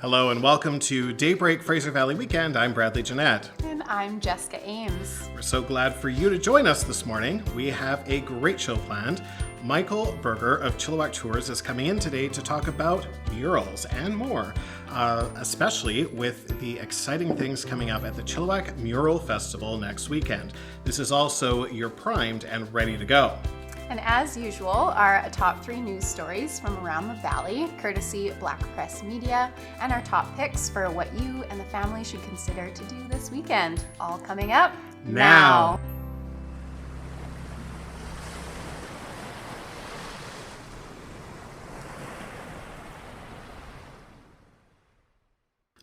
Hello and welcome to Daybreak Fraser Valley Weekend. I'm Bradley Jeanette. And I'm Jessica Ames. We're so glad for you to join us this morning. We have a great show planned. Michael Berger of Chilliwack Tours is coming in today to talk about murals and more, especially with the exciting things coming up at the Chilliwack Mural Festival next weekend. This is also you're primed and ready to go. And as usual, our top 3 news stories from around the valley, courtesy Black Press Media, and our top picks for what you and the family should consider to do this weekend. All coming up now.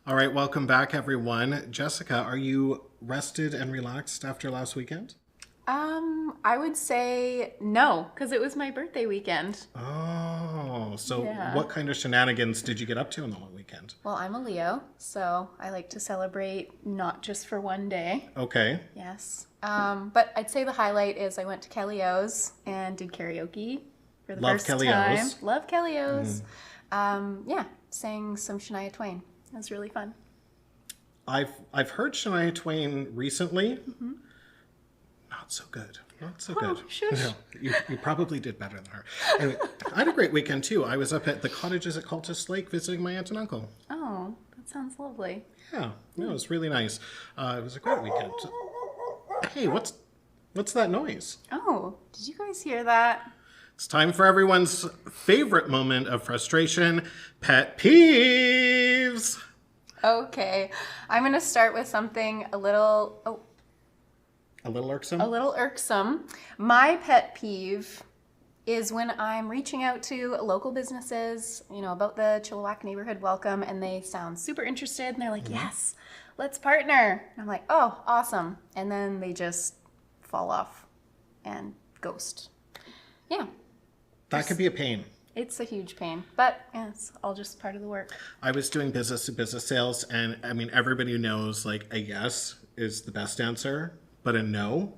All right, welcome back, everyone. Jessica, are you rested and relaxed after last weekend? I would say no, because it was my birthday weekend. Oh, so Yeah. What kind of shenanigans did you get up to on the long weekend? Well, I'm a Leo, so I like to celebrate not just for one day. Okay. Yes. But I'd say the highlight is I went to Kelly O's and did karaoke for the Love first Kelly time. O's. Love Kelly O's. Yeah, sang some Shania Twain. It was really fun. I've heard Shania Twain recently. Mm-hmm. Not so good. Not so good. Shush. No, you probably did better than her. Anyway, I had a great weekend too. I was up at the cottages at Cultus Lake visiting my aunt and uncle. Oh, that sounds lovely. Yeah, no, it was really nice. It was a great weekend. Hey, what's that noise? Oh, did you guys hear that? It's time for everyone's favorite moment of frustration, pet peeves. Okay, I'm going to start with something a little irksome. My pet peeve is when I'm reaching out to local businesses, about the Chilliwack neighborhood welcome, and they sound super interested, and they're like, yes, let's partner. And I'm like, oh, awesome. And then they just fall off and ghost. Yeah. That could be a pain. It's a huge pain, but it's all just part of the work. I was doing business-to-business sales, and I mean, everybody knows like a yes is the best answer, but a no,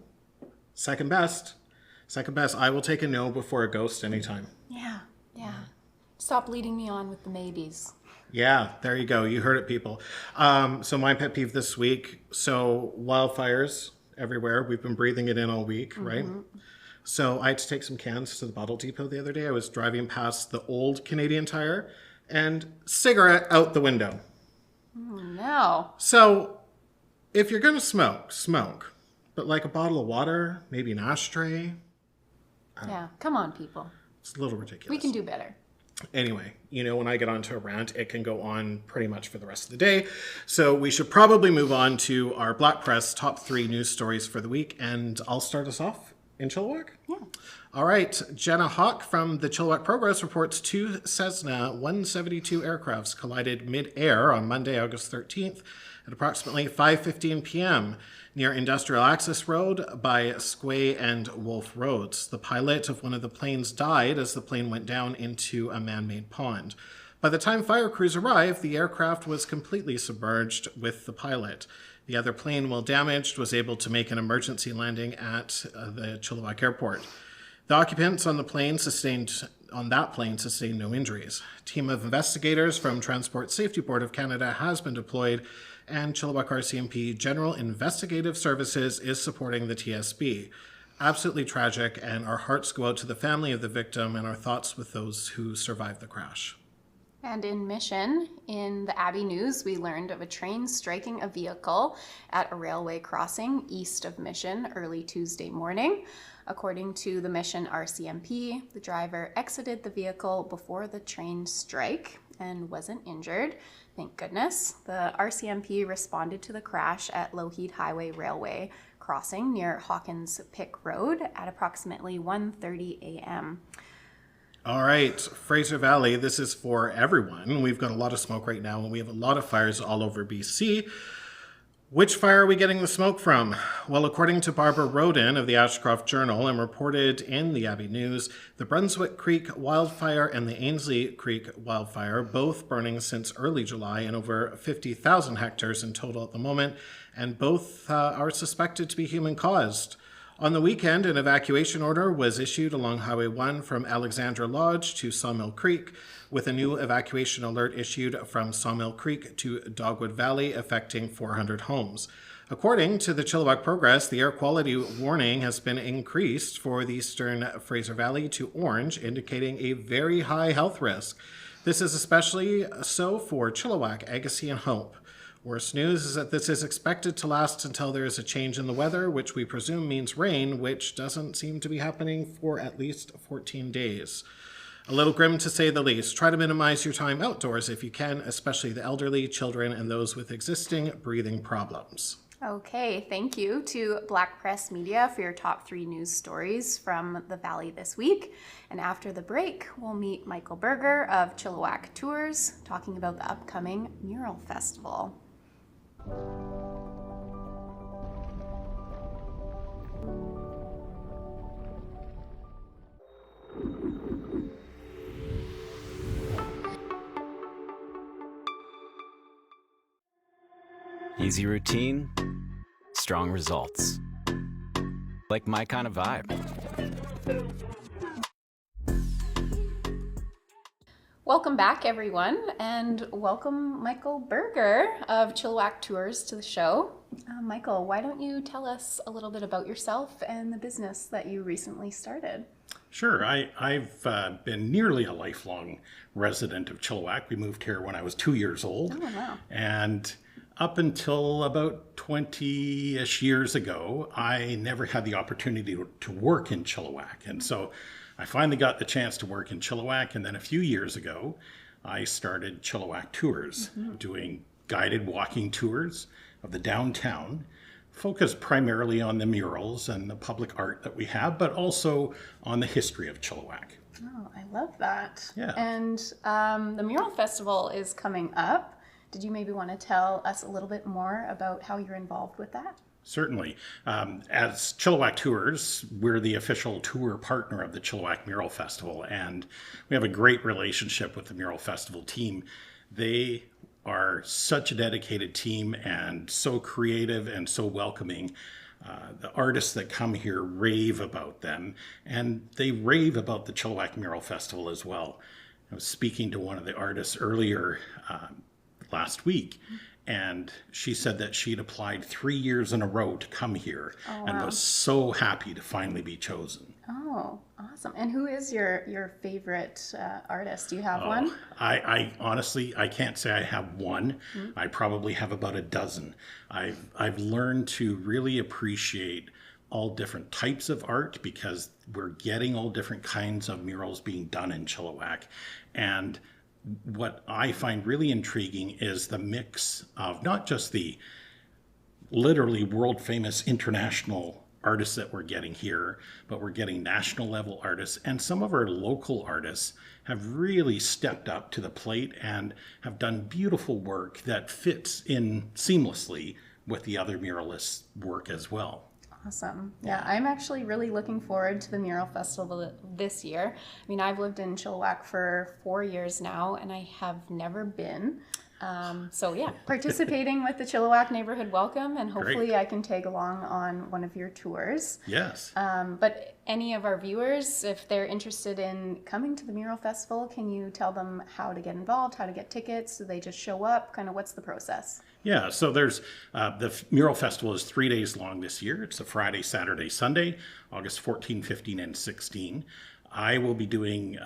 second best. Second best. I will take a no before a ghost anytime. Yeah. Stop leading me on with the maybes. Yeah, there you go. You heard it, people. So my pet peeve this week. So wildfires everywhere. We've been breathing it in all week, right? So I had to take some cans to the bottle depot the other day. I was driving past the old Canadian Tire and cigarette out the window. Oh, no. So if you're going to smoke. But like a bottle of water, maybe an ashtray. Yeah, come on, people. It's a little ridiculous. We can do better. Anyway, when I get onto a rant, it can go on pretty much for the rest of the day. So we should probably move on to our Black Press top 3 news stories for the week. And I'll start us off in Chilliwack. Yeah. All right. Jenna Hawk from the Chilliwack Progress reports 2 Cessna 172 aircrafts collided mid-air on Monday, August 13th at approximately 5:15 p.m. near Industrial Access Road by Squay and Wolf Roads. The pilot of one of the planes died as the plane went down into a man-made pond. By the time fire crews arrived, the aircraft was completely submerged with the pilot. The other plane, while damaged, was able to make an emergency landing at the Chilliwack Airport. The occupants on that plane sustained no injuries. A team of investigators from Transport Safety Board of Canada has been deployed, and Chilliwack RCMP General Investigative Services is supporting the TSB. Absolutely tragic, and our hearts go out to the family of the victim and our thoughts with those who survived the crash. And in Mission, in the Abbey News, we learned of a train striking a vehicle at a railway crossing east of Mission early Tuesday morning. According to the Mission RCMP, the driver exited the vehicle before the train strike and wasn't injured. Thank goodness. The RCMP responded to the crash at Lougheed Highway Railway crossing near Hawkins Pick Road at approximately 1:30 a.m. All right, Fraser Valley, this is for everyone. We've got a lot of smoke right now, and we have a lot of fires all over BC. Which fire are we getting the smoke from? Well, according to Barbara Roden of the Ashcroft Journal and reported in the Abbey News, the Brunswick Creek wildfire and the Ainsley Creek wildfire, both burning since early July and over 50,000 hectares in total at the moment, and both are suspected to be human-caused. On the weekend, an evacuation order was issued along Highway 1 from Alexandra Lodge to Sawmill Creek, with a new evacuation alert issued from Sawmill Creek to Dogwood Valley, affecting 400 homes. According to the Chilliwack Progress, the air quality warning has been increased for the eastern Fraser Valley to orange, indicating a very high health risk. This is especially so for Chilliwack, Agassiz, and Hope. Worst news is that this is expected to last until there is a change in the weather, which we presume means rain, which doesn't seem to be happening for at least 14 days. A little grim to say the least. Try to minimize your time outdoors if you can, especially the elderly, children, and those with existing breathing problems. Okay, thank you to Black Press Media for your top 3 news stories from the Valley this week. And after the break, we'll meet Michael Berger of Chilliwack Tours, talking about the upcoming Mural Festival. Easy routine, strong results. Like my kind of vibe. Welcome back, everyone, and welcome Michael Berger of Chilliwack Tours to the show. Michael, why don't you tell us a little bit about yourself and the business that you recently started? Sure. I've been nearly a lifelong resident of Chilliwack. We moved here when I was 2 years old. Oh, wow. And up until about 20-ish years ago, I never had the opportunity to work in Chilliwack. And so I finally got the chance to work in Chilliwack. And then a few years ago, I started Chilliwack Tours, doing guided walking tours of the downtown, focused primarily on the murals and the public art that we have, but also on the history of Chilliwack. Oh, I love that. Yeah. And the Mural Festival is coming up. Did you maybe want to tell us a little bit more about how you're involved with that? Certainly. As Chilliwack Tours, we're the official tour partner of the Chilliwack Mural Festival, and we have a great relationship with the Mural Festival team. They are such a dedicated team and so creative and so welcoming. The artists that come here rave about them, and they rave about the Chilliwack Mural Festival as well. I was speaking to one of the artists earlier last week, and she said that she'd applied 3 years in a row to come here and was so happy to finally be chosen. Oh, awesome. And who is your favorite artist? Do you have one? I honestly, I can't say I have one. I probably have about a dozen. I've learned to really appreciate all different types of art because we're getting all different kinds of murals being done in Chilliwack. And what I find really intriguing is the mix of not just the literally world famous international artists that we're getting here, but we're getting national level artists, and some of our local artists have really stepped up to the plate and have done beautiful work that fits in seamlessly with the other muralists' work as well. Awesome. Yeah, I'm actually really looking forward to the Mural Festival this year. I mean, I've lived in Chilliwack for 4 years now, and I have never been. So yeah, participating with the Chilliwack Neighborhood Welcome, and hopefully Great. I can tag along on one of your tours. Yes. But any of our viewers, if they're interested in coming to the Mural Festival, can you tell them how to get involved, how to get tickets? Do they just show up? Kind of what's the process? Yeah, so there's the Mural Festival is 3 days long this year. It's a Friday, Saturday, Sunday, August 14, 15, and 16. I will be doing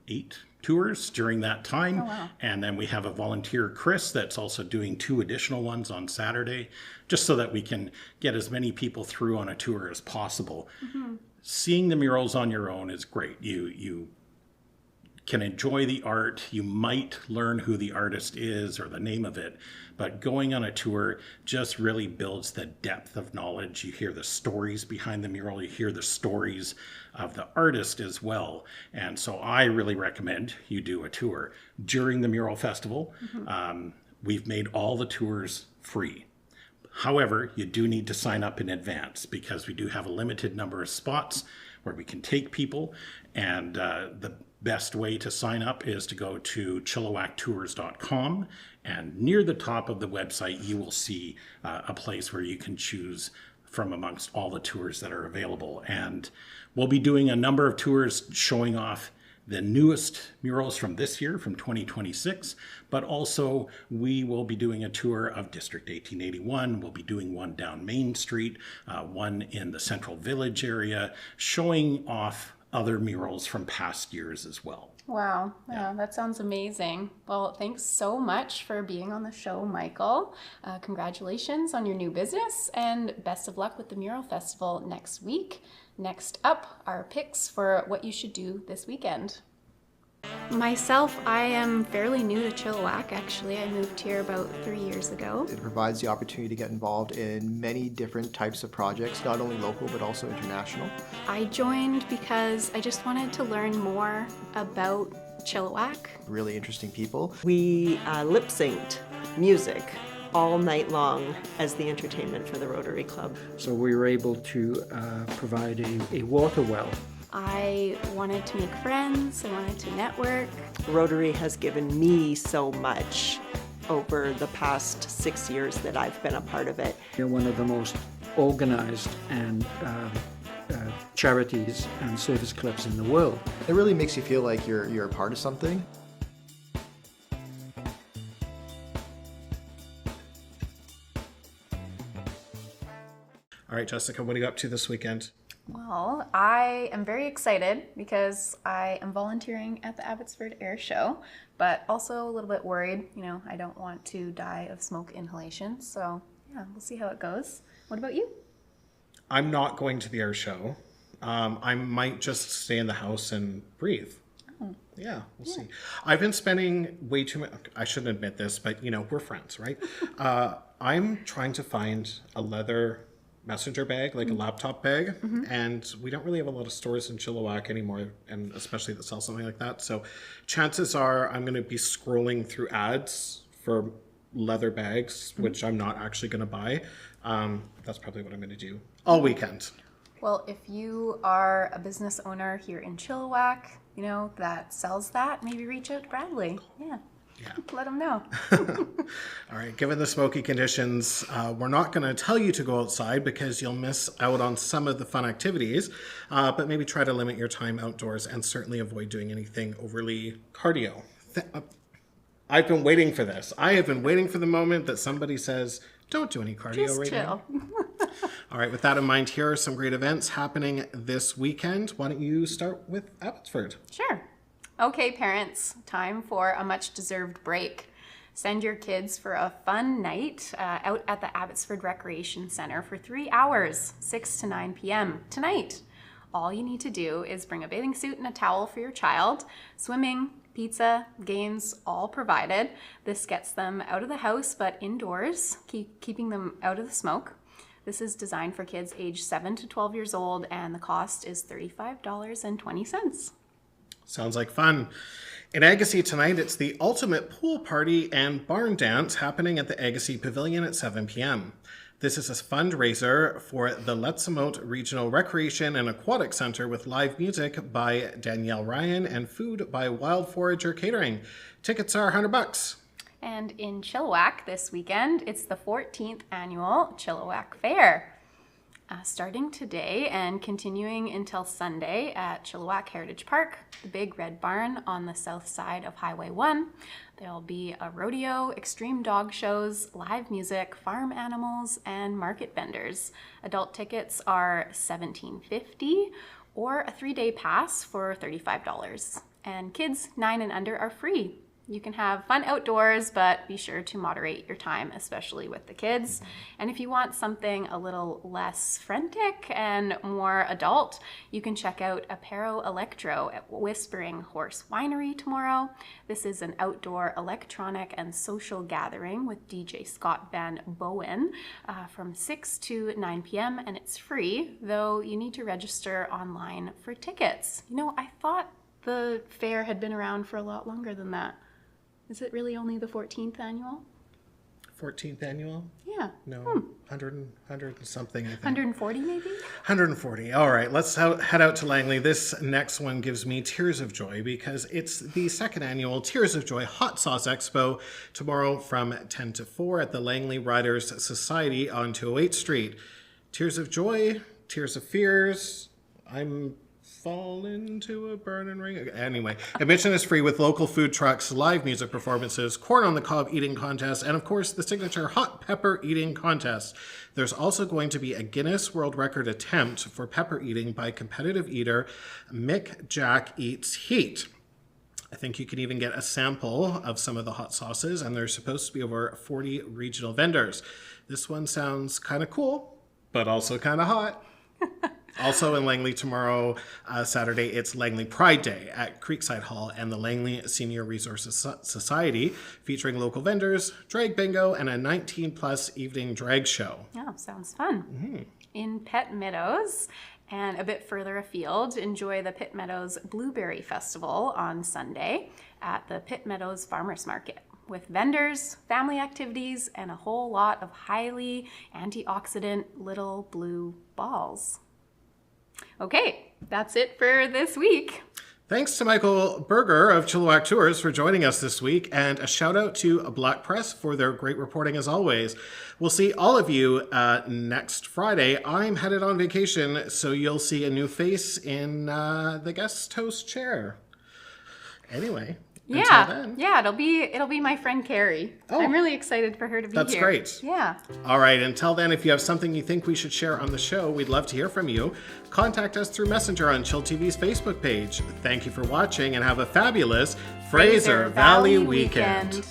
8 tours during that time. Oh, wow. And then we have a volunteer, Chris, that's also doing 2 additional ones on Saturday, just so that we can get as many people through on a tour as possible. Seeing the murals on your own is great. You can enjoy the art. You might learn who the artist is or the name of it, but going on a tour just really builds the depth of knowledge. You hear the stories behind the mural. You hear the stories of the artist as well. And so I really recommend you do a tour. During the Mural Festival, we've made all the tours free. However, you do need to sign up in advance because we do have a limited number of spots where we can take people. And the best way to sign up is to go to chilliwacktours.com, and near the top of the website you will see a place where you can choose from amongst all the tours that are available. And we'll be doing a number of tours showing off the newest murals from this year, from 2026, but also we will be doing a tour of District 1881. We'll be doing one down Main Street, one in the Central Village area, showing off other murals from past years as well. Wow. Yeah, that sounds amazing. Well, thanks so much for being on the show, Michael. Congratulations on your new business and best of luck with the Mural Festival next week. Next up, our picks for what you should do this weekend. Myself, I am fairly new to Chilliwack, actually. I moved here about 3 years ago. It provides the opportunity to get involved in many different types of projects, not only local but also international. I joined because I just wanted to learn more about Chilliwack. Really interesting people. We lip synced music all night long as the entertainment for the Rotary Club. So we were able to provide a water well. I wanted to make friends, I wanted to network. Rotary has given me so much over the past 6 years that I've been a part of it. They're one of the most organized and charities and service clubs in the world. It really makes you feel like you're a part of something. All right, Jessica, what are you up to this weekend? Well, I am very excited because I am volunteering at the Abbotsford Air Show, but also a little bit worried. You know, I don't want to die of smoke inhalation. So yeah, we'll see how it goes. What about you? I'm not going to the air show. I might just stay in the house and breathe. Yeah, we'll see. I've been spending way too much. I shouldn't admit this, but you know, we're friends, right? I'm trying to find a leather messenger bag, like a laptop bag, and we don't really have a lot of stores in Chilliwack anymore, and especially that sell something like that. So chances are I'm going to be scrolling through ads for leather bags, which I'm not actually going to buy. That's probably what I'm going to do all weekend. Well, if you are a business owner here in Chilliwack, you know, that sells that, maybe reach out to Bradley. Yeah. Let him know. All right, given the smoky conditions, we're not going to tell you to go outside because you'll miss out on some of the fun activities, but maybe try to limit your time outdoors and certainly avoid doing anything overly cardio. I've been waiting for this. I have been waiting for the moment that somebody says, don't do any cardio Just right chill. now. All right, with that in mind, here are some great events happening this weekend. Why don't you start with Abbotsford? Sure. Okay, parents, time for a much-deserved break. Send your kids for a fun night out at the Abbotsford Recreation Centre for 3 hours, 6 to 9 p.m. tonight. All you need to do is bring a bathing suit and a towel for your child. Swimming, pizza, games, all provided. This gets them out of the house but indoors, keeping them out of the smoke. This is designed for kids aged 7 to 12 years old, and the cost is $35.20. Sounds like fun. In Agassiz tonight, it's the ultimate pool party and barn dance happening at the Agassiz Pavilion at 7 p.m. This is a fundraiser for the Letsamot Regional Recreation and Aquatic Center with live music by Danielle Ryan and food by Wild Forager Catering. Tickets are $100. And in Chilliwack this weekend, it's the 14th annual Chilliwack Fair. Starting today and continuing until Sunday at Chilliwack Heritage Park, the Big Red Barn on the south side of Highway 1. There'll be a rodeo, extreme dog shows, live music, farm animals, and market vendors. Adult tickets are $17.50 or a 3-day pass for $35. And kids 9 and under are free. You can have fun outdoors, but be sure to moderate your time, especially with the kids. And if you want something a little less frantic and more adult, you can check out Apero Electro at Whispering Horse Winery tomorrow. This is an outdoor electronic and social gathering with DJ Scott Van Bowen from 6 to 9 p.m. and it's free, though you need to register online for tickets. You know, I thought the fair had been around for a lot longer than that. Is it really only the 14th annual? 14th annual? Yeah. No, 100 and something, I think. 140 maybe? 140. All right, let's head out to Langley. This next one gives me tears of joy because it's the second annual Tears of Joy Hot Sauce Expo tomorrow from 10 to 4 at the Langley Riders Society on 208 Street. Tears of joy, tears of fears. I'm falling into a burning ring. Anyway, admission is free with local food trucks, live music performances, corn on the cob eating contest, and of course the signature hot pepper eating contest. There's also going to be a Guinness World Record attempt for pepper eating by competitive eater Mick Jack Eats Heat. I think you can even get a sample of some of the hot sauces, and there's supposed to be over 40 regional vendors. This one sounds kind of cool, but also kind of hot. Also in Langley tomorrow, Saturday, it's Langley Pride Day at Creekside Hall and the Langley Senior Resources Society, featuring local vendors, drag bingo, and a 19-plus evening drag show. Oh, sounds fun. In Pet Meadows, and a bit further afield, enjoy the Pitt Meadows Blueberry Festival on Sunday at the Pitt Meadows Farmers Market, with vendors, family activities, and a whole lot of highly antioxidant little blue balls. Okay, that's it for this week. Thanks to Michael Berger of Chilliwack Tours for joining us this week, and a shout out to Black Press for their great reporting as always. We'll see all of you next Friday. I'm headed on vacation, so you'll see a new face in the guest host chair. Anyway, until then. Yeah, it'll be my friend Carrie. Oh. I'm really excited for her to be here. That's great. Yeah. All right, until then, if you have something you think we should share on the show, we'd love to hear from you. Contact us through Messenger on Chill TV's Facebook page. Thank you for watching and have a fabulous Fraser Valley weekend.